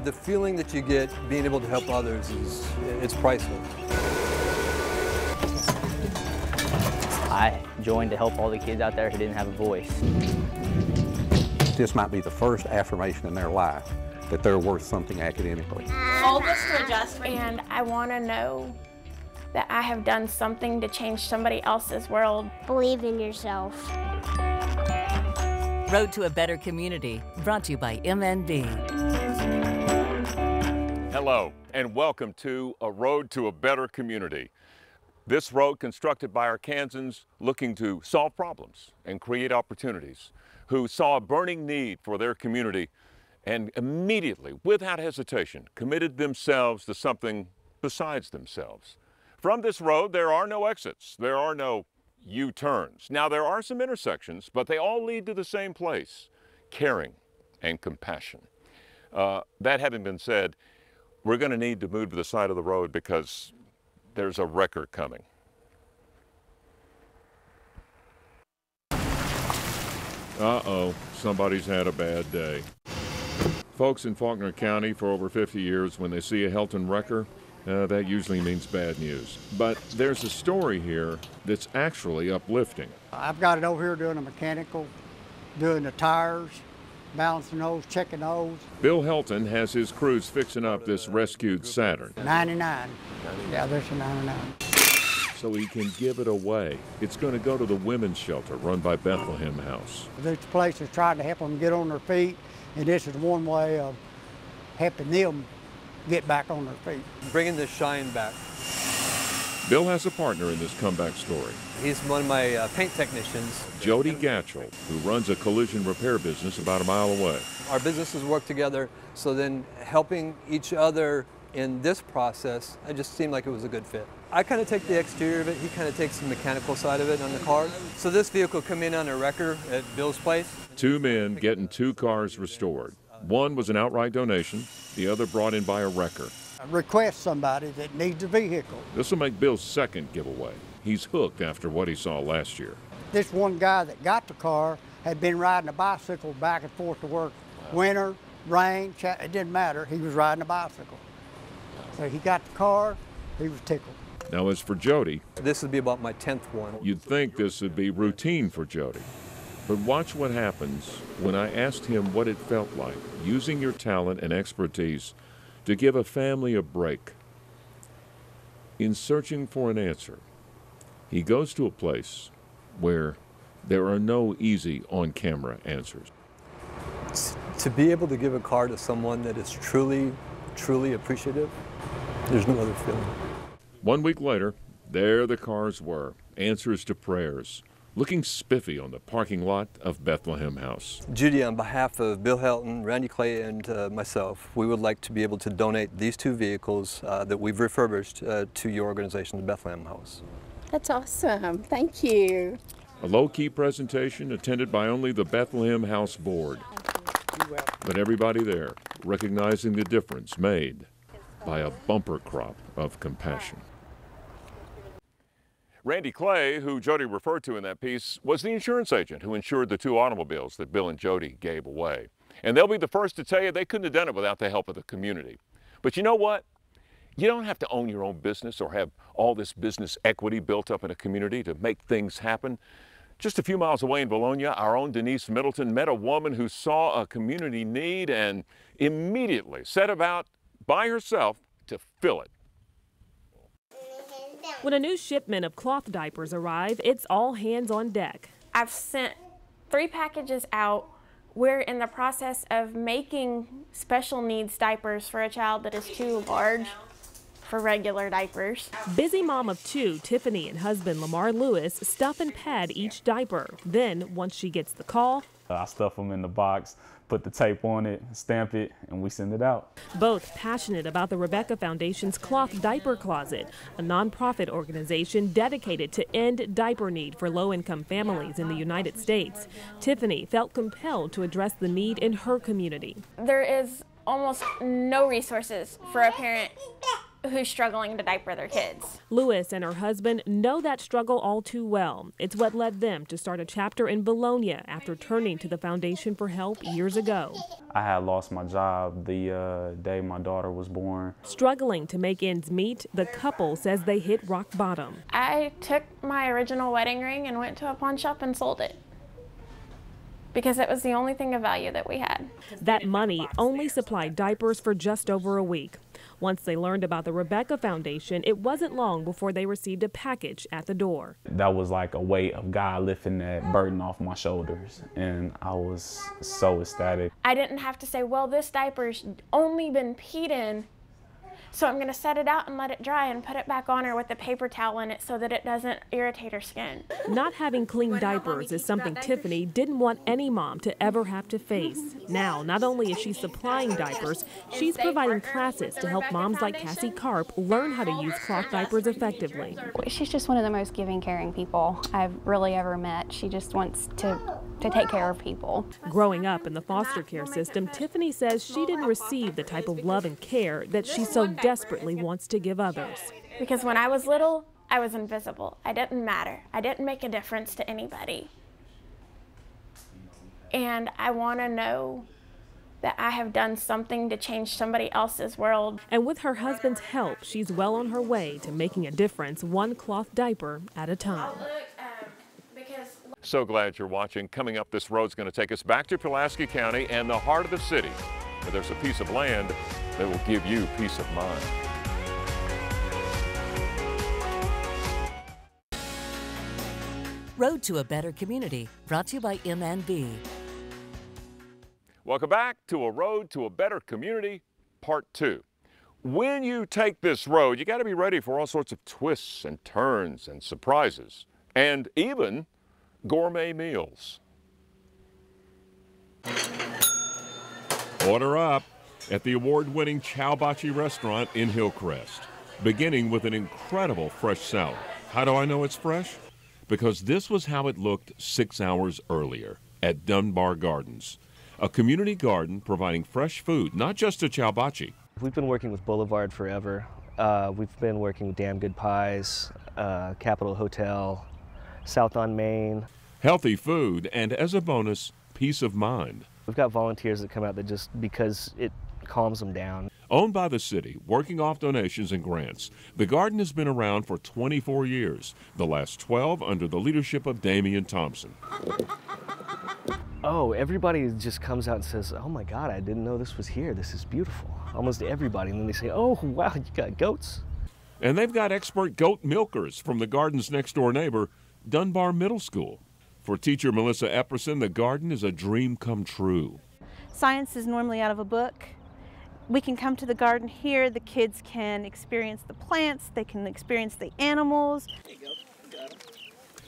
the feeling that you get being able to help others it's priceless. I joined to help all the kids out there who didn't have a voice. This might be the first affirmation in their life that they're worth something academically. All this to adjust. And I want to know that I have done something to change somebody else's world. Believe in yourself. Road to a Better Community, brought to you by MNB. Hello, and welcome to A Road to a Better Community. This road constructed by Arkansans looking to solve problems and create opportunities, who saw a burning need for their community and immediately, without hesitation, committed themselves to something besides themselves. From this road, there are no exits. There are no U-turns. Now, there are some intersections, but they all lead to the same place: caring and compassion. That having been said, we're going to need to move to the side of the road because there's a wrecker coming. Uh-oh, somebody's had a bad day. Folks in Faulkner County for over 50 years, when they see a Hilton wrecker, that usually means bad news. But there's a story here that's actually uplifting. I've got it over here doing a mechanical, doing the tires, balancing those, checking those. Bill Hilton has his crews fixing up this rescued Saturn. 99. Yeah, there's a 99. So he can give it away. It's going to go to the women's shelter run by Bethlehem House. This place is trying to help them get on their feet, and this is one way of helping them get back on their feet. Bringing the shine back. Bill has a partner in this comeback story. He's one of my paint technicians. Jody Gatchell, who runs a collision repair business about a mile away. Our businesses work together, so then helping each other in this process, it just seemed like it was a good fit. I kind of take the exterior of it, he kind of takes the mechanical side of it on the car. So this vehicle come in on a wrecker at Bill's place. Two men getting two cars restored. One was an outright donation, the other brought in by a wrecker. Request somebody that needs a vehicle. This will make Bill's second giveaway. He's hooked after what he saw last year. This one guy that got the car had been riding a bicycle back and forth to work. Winter, rain, it didn't matter, he was riding a bicycle. So he got the car, he was tickled. Now as for Jody, this would be about my 10th one. You'd think this would be routine for Jody. But watch what happens when I asked him what it felt like, using your talent and expertise to give a family a break. In searching for an answer, he goes to a place where there are no easy on-camera answers. To be able to give a car to someone that is truly, truly appreciative, there's no other feeling. 1 week later, there the cars were, answers to prayers, looking spiffy on the parking lot of Bethlehem House. Judy, on behalf of Bill Hilton, Randy Clay, and myself, we would like to be able to donate these two vehicles that we've refurbished to your organization, the Bethlehem House. That's awesome. Thank you. A low-key presentation attended by only the Bethlehem House board. But everybody there recognizing the difference made by a bumper crop of compassion. Randy Clay, who Jody referred to in that piece, was the insurance agent who insured the two automobiles that Bill and Jody gave away. And they'll be the first to tell you they couldn't have done it without the help of the community. But you know what? You don't have to own your own business or have all this business equity built up in a community to make things happen. Just a few miles away in Bologna, our own Denise Middleton met a woman who saw a community need and immediately set about by herself to fill it. When a new shipment of cloth diapers arrive, it's all hands on deck. I've sent 3 packages out. We're in the process of making special needs diapers for a child that is too large for regular diapers. Busy mom of 2, Tiffany, and husband Lamar Lewis stuff and pad each diaper. Then, once she gets the call, I stuff them in the box, put the tape on it, stamp it, and we send it out. Both passionate about the Rebecca Foundation's Cloth Diaper Closet, a nonprofit organization dedicated to end diaper need for low-income families in the United States. Tiffany felt compelled to address the need in her community. There is almost no resources for a parent who's struggling to diaper their kids. Lewis and her husband know that struggle all too well. It's what led them to start a chapter in Bologna after turning to the Foundation for help years ago. I had lost my job the day my daughter was born. Struggling to make ends meet, the couple says they hit rock bottom. I took my original wedding ring and went to a pawn shop and sold it, because it was the only thing of value that we had. That money only supplied diapers for just over a week. Once they learned about the Rebecca Foundation, it wasn't long before they received a package at the door. That was like a weight of God lifting that burden off my shoulders, and I was so ecstatic. I didn't have to say, well, this diaper's only been peed in, so I'm gonna set it out and let it dry and put it back on her with a paper towel in it so that it doesn't irritate her skin. Not having clean diapers is something Tiffany didn't want any mom to ever have to face. Now, not only is she supplying diapers, she's providing classes to help moms like Cassie Karp learn how to use cloth diapers effectively. She's just one of the most giving, caring people I've really ever met. She just wants to take care of people. Growing up in the foster care system, Tiffany says she didn't receive the type of love and care that she so desperately wants to give others. Because when I was little, I was invisible. I didn't matter. I didn't make a difference to anybody. And I want to know that I have done something to change somebody else's world. And with her husband's help, she's well on her way to making a difference, one cloth diaper at a time. So glad you're watching. Coming up, this road's going to take us back to Pulaski County and the heart of the city, where there's a piece of land that will give you peace of mind. Road to a Better Community, brought to you by MNB. Welcome back to A Road to a Better Community, Part 2. When you take this road, you got to be ready for all sorts of twists and turns and surprises, and even gourmet meals. Order up at the award-winning Cabot restaurant in Hillcrest, beginning with an incredible fresh salad. How do I know it's fresh? Because this was how it looked 6 hours earlier at Dunbar Gardens, a community garden providing fresh food, not just to Cabot. We've been working with Boulevard forever. We've been working with Damn Good Pies, Capitol Hotel, South on Main. Healthy food, and as a bonus, peace of mind. We've got volunteers that come out that just because it calms them down. Owned by the city, working off donations and grants, the garden has been around for 24 years, the last 12 under the leadership of Damian Thompson. Oh, everybody just comes out and says, oh my God, I didn't know this was here. This is beautiful. Almost everybody. And then they say, oh, wow, you got goats. And they've got expert goat milkers from the garden's next door neighbor, Dunbar Middle School. For teacher Melissa Epperson, the garden is a dream come true. Science is normally out of a book. We can come to the garden here. The kids can experience the plants. They can experience the animals.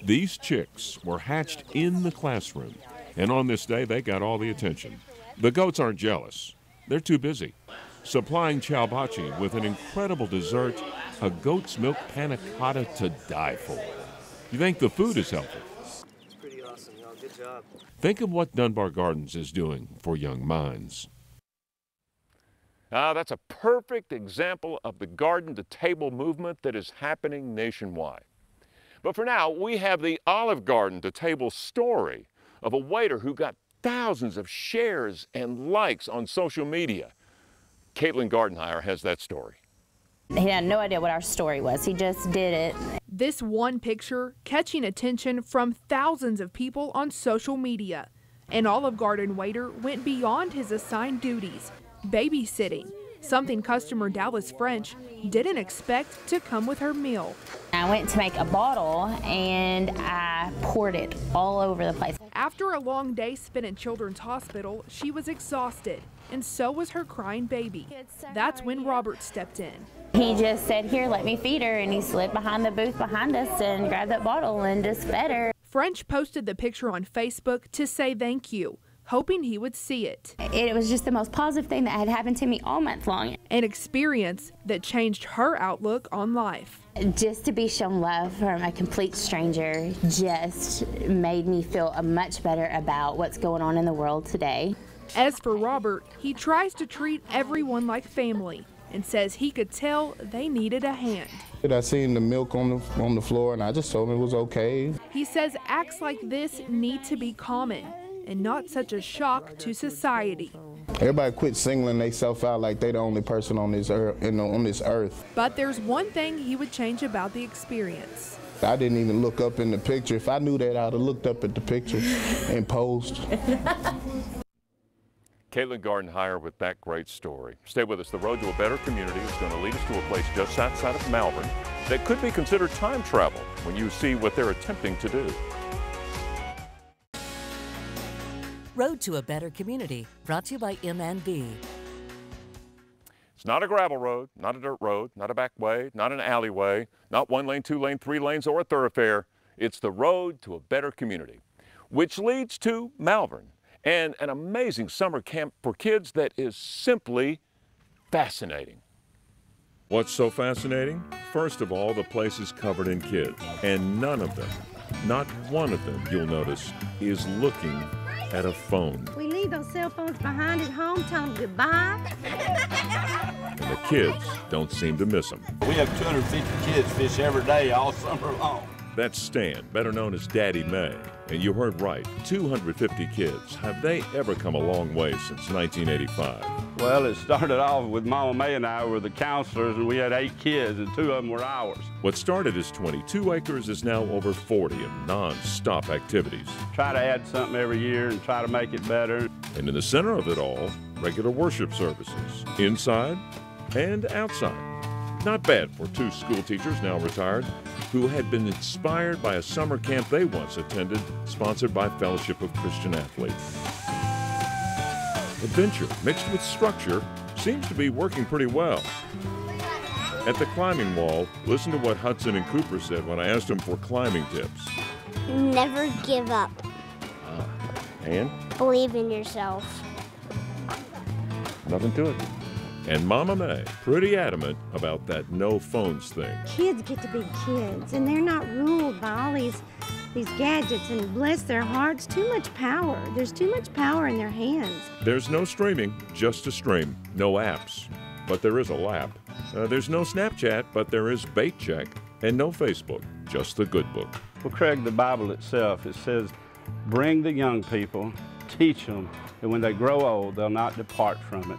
These chicks were hatched in the classroom, and on this day, they got all the attention. The goats aren't jealous. They're too busy, supplying Ciabaci with an incredible dessert, a goat's milk panna cotta to die for. You think the food is healthy? It's pretty awesome, y'all. Good job. Think of what Dunbar Gardens is doing for young minds. That's a perfect example of the garden-to-table movement that is happening nationwide. But for now, we have the Olive Garden-to-table story of a waiter who got thousands of shares and likes on social media. Caitlin Gardenhire has that story. He had no idea what our story was. He just did it. This one picture catching attention from thousands of people on social media. An Olive Garden waiter went beyond his assigned duties, babysitting, something customer Dallas French didn't expect to come with her meal. I went to make a bottle and I poured it all over the place. After a long day spent in Children's Hospital, she was exhausted, and so was her crying baby. That's when Robert stepped in. He just said, here, let me feed her, and he slid behind the booth behind us and grabbed that bottle and just fed her. French posted the picture on Facebook to say thank you, hoping he would see it. It was just the most positive thing that had happened to me all month long. An experience that changed her outlook on life. Just to be shown love from a complete stranger just made me feel much better about what's going on in the world today. As for Robert, he tries to treat everyone like family, and says he could tell they needed a hand. I seen the milk on the floor, and I just told him it was okay. He says acts like this need to be common and not such a shock to society. Everybody quit singling themselves out like they the only person on this earth. But there's one thing he would change about the experience. I didn't even look up in the picture. If I knew that, I'd have looked up at the picture and posed. Caitlin Gardenhire with that great story. Stay with us. The Road to a Better Community is going to lead us to a place just outside of Malvern that could be considered time travel when you see what they're attempting to do. Road to a Better Community, brought to you by MNB. It's not a gravel road, not a dirt road, not a back way, not an alleyway, not 1 lane, 2 lane, 3 lanes, or a thoroughfare. It's the Road to a Better Community, which leads to Malvern and an amazing summer camp for kids that is simply fascinating. What's so fascinating? First of all, the place is covered in kids, and none of them, not one of them, you'll notice, is looking at a phone. We leave those cell phones behind at home, tell them goodbye. And the kids don't seem to miss them. We have 250 kids fish every day all summer long. That's Stan, better known as Daddy May. And you heard right, 250 kids. Have they ever come a long way since 1985? Well, it started off with Mama May and I were the counselors, and we had 8 kids, and 2 of them were ours. What started as 22 acres is now over 40 of non-stop activities. Try to add something every year and try to make it better. And in the center of it all, regular worship services, inside and outside. Not bad for 2 school teachers, now retired, who had been inspired by a summer camp they once attended, sponsored by Fellowship of Christian Athletes. Adventure mixed with structure seems to be working pretty well. At the climbing wall, listen to what Hudson and Cooper said when I asked them for climbing tips. Never give up. And? Believe in yourself. Nothing to it. And Mama May, pretty adamant about that no phones thing. Kids get to be kids, and they're not ruled by all these gadgets, and bless their hearts, too much power. There's too much power in their hands. There's no streaming, just a stream. No apps, but there is a lap. There's no Snapchat, but there is Bait Check. And no Facebook, just the good book. Well, Craig, the Bible itself, it says, bring the young people, teach them, and when they grow old, they'll not depart from it.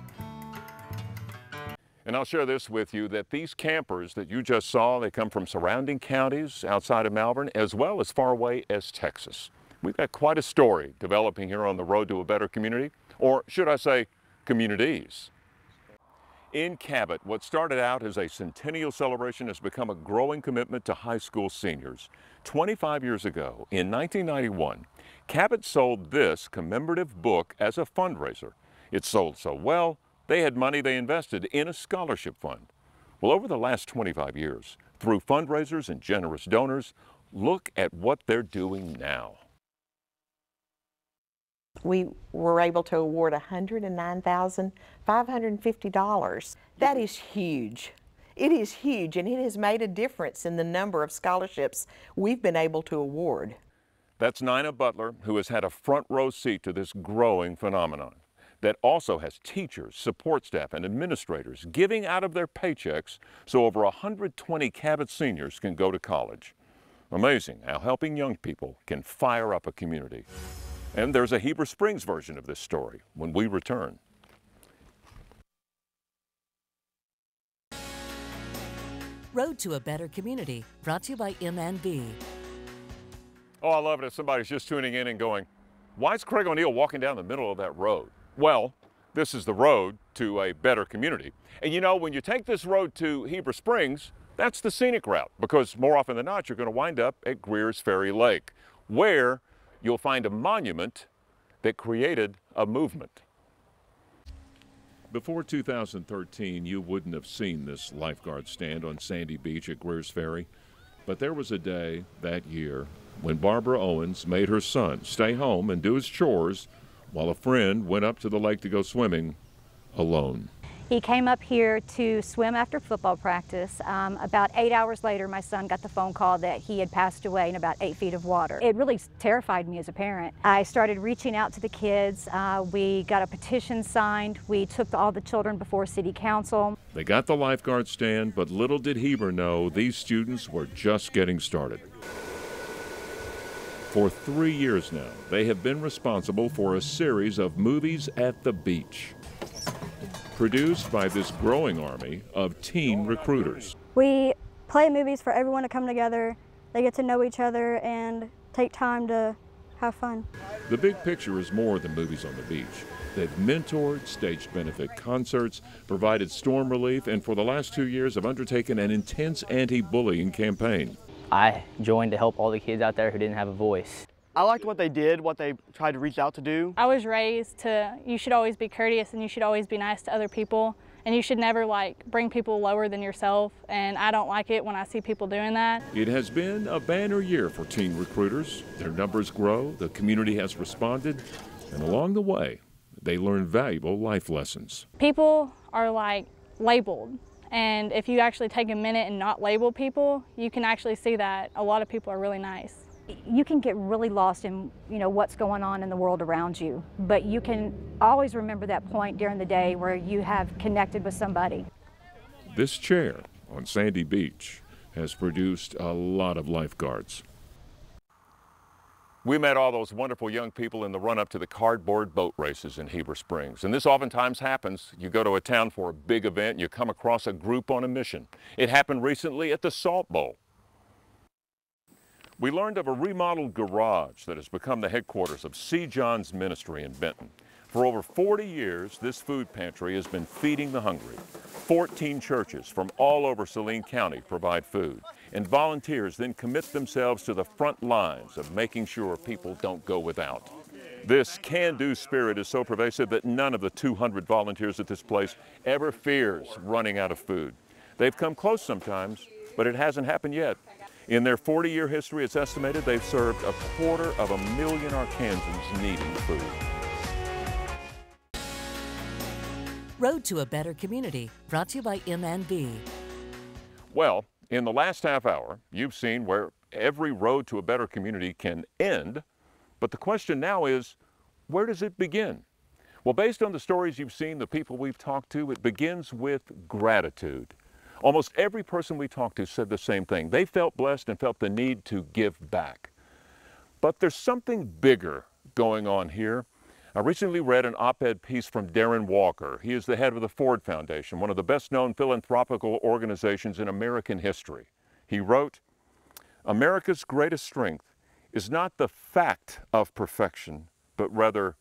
And I'll share this with you, that these campers that you just saw, they come from surrounding counties outside of Malvern, as well as far away as Texas. We've got quite a story developing here on the Road to a Better Community, or should I say, communities. In Cabot, what started out as a centennial celebration has become a growing commitment to high school seniors. 25 years ago, in 1991, Cabot sold this commemorative book as a fundraiser. It sold so well, they had money they invested in a scholarship fund. Well, over the last 25 years, through fundraisers and generous donors, look at what they're doing now. We were able to award $109,550. That is huge. It is huge, and it has made a difference in the number of scholarships we've been able to award. That's Nina Butler, who has had a front row seat to this growing phenomenon that also has teachers, support staff, and administrators giving out of their paychecks so over 120 Cabot seniors can go to college. Amazing how helping young people can fire up a community. And there's a Heber Springs version of this story when we return. Road to a Better Community, brought to you by MNB. Oh, I love it if somebody's just tuning in and going, why is Craig O'Neill walking down the middle of that road? Well, this is the road to a better community. And you know, when you take this road to Heber Springs, that's the scenic route, because more often than not, you're going to wind up at Greer's Ferry Lake, where you'll find a monument that created a movement. Before 2013, you wouldn't have seen this lifeguard stand on Sandy Beach at Greer's Ferry, but there was a day that year when Barbara Owens made her son stay home and do his chores while a friend went up to the lake to go swimming alone. He came up here to swim after football practice. About 8 hours later, my son got the phone call that he had passed away in about 8 feet of water. It really terrified me as a parent. I started reaching out to the kids. We got a petition signed. We took all the children before City Council. They got the lifeguard stand, but little did Heber know these students were just getting started. For 3 years now, they have been responsible for a series of movies at the beach, produced by this growing army of teen recruiters. We play movies for everyone to come together. They get to know each other and take time to have fun. The big picture is more than movies on the beach. They've mentored, staged benefit concerts, provided storm relief, and for the last 2 years have undertaken an intense anti-bullying campaign. I joined to help all the kids out there who didn't have a voice. I liked what they did, what they tried to reach out to do. I was raised to, you should always be courteous and you should always be nice to other people, and you should never bring people lower than yourself, and I don't like it when I see people doing that. It has been a banner year for teen recruiters. Their numbers grow, the community has responded, and along the way, they learn valuable life lessons. People are labeled, and if you actually take a minute and not label people, you can actually see that a lot of people are really nice. You can get really lost in what's going on in the world around you, but you can always remember that point during the day where you have connected with somebody. This chair on Sandy Beach has produced a lot of lifeguards. We met all those wonderful young people in the run-up to the cardboard boat races in Heber Springs. And this oftentimes happens. You go to a town for a big event and you come across a group on a mission. It happened recently at the Salt Bowl. We learned of a remodeled garage that has become the headquarters of C. John's Ministry in Benton. For over 40 years, this food pantry has been feeding the hungry. 14 churches from all over Saline County provide food, and volunteers then commit themselves to the front lines of making sure people don't go without. This can-do spirit is so pervasive that none of the 200 volunteers at this place ever fears running out of food. They've come close sometimes, but it hasn't happened yet. In their 40-year history, it's estimated they've served 250,000 Arkansans needing food. Road to a Better Community, brought to you by MNB. Well, in the last half hour, you've seen where every road to a better community can end, but the question now is, where does it begin? Well, based on the stories you've seen, the people we've talked to, it begins with gratitude. Almost every person we talked to said the same thing. They felt blessed and felt the need to give back. But there's something bigger going on here. I recently read an op-ed piece from Darren Walker. He is the head of the Ford Foundation, one of the best-known philanthropical organizations in American history. He wrote, "America's greatest strength is not the fact of perfection, but rather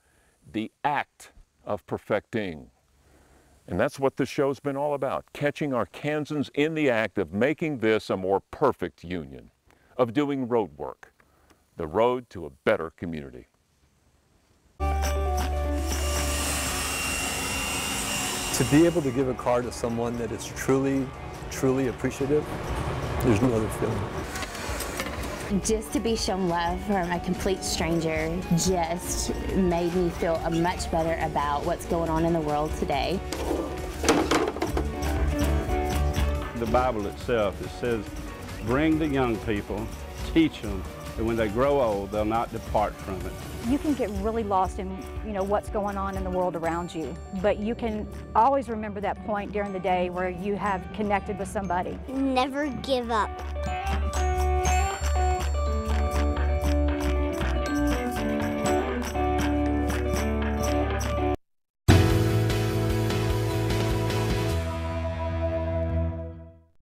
the act of perfecting." And that's what this show's been all about, catching Arkansans in the act of making this a more perfect union, of doing road work, the road to a better community. To be able to give a car to someone that is truly, truly appreciative, there's no other feeling. Just to be shown love from a complete stranger just made me feel much better about what's going on in the world today. The Bible itself, it says, bring the young people, teach them, and when they grow old, they'll not depart from it. You can get really lost in what's going on in the world around you, but you can always remember that point during the day where you have connected with somebody. Never give up.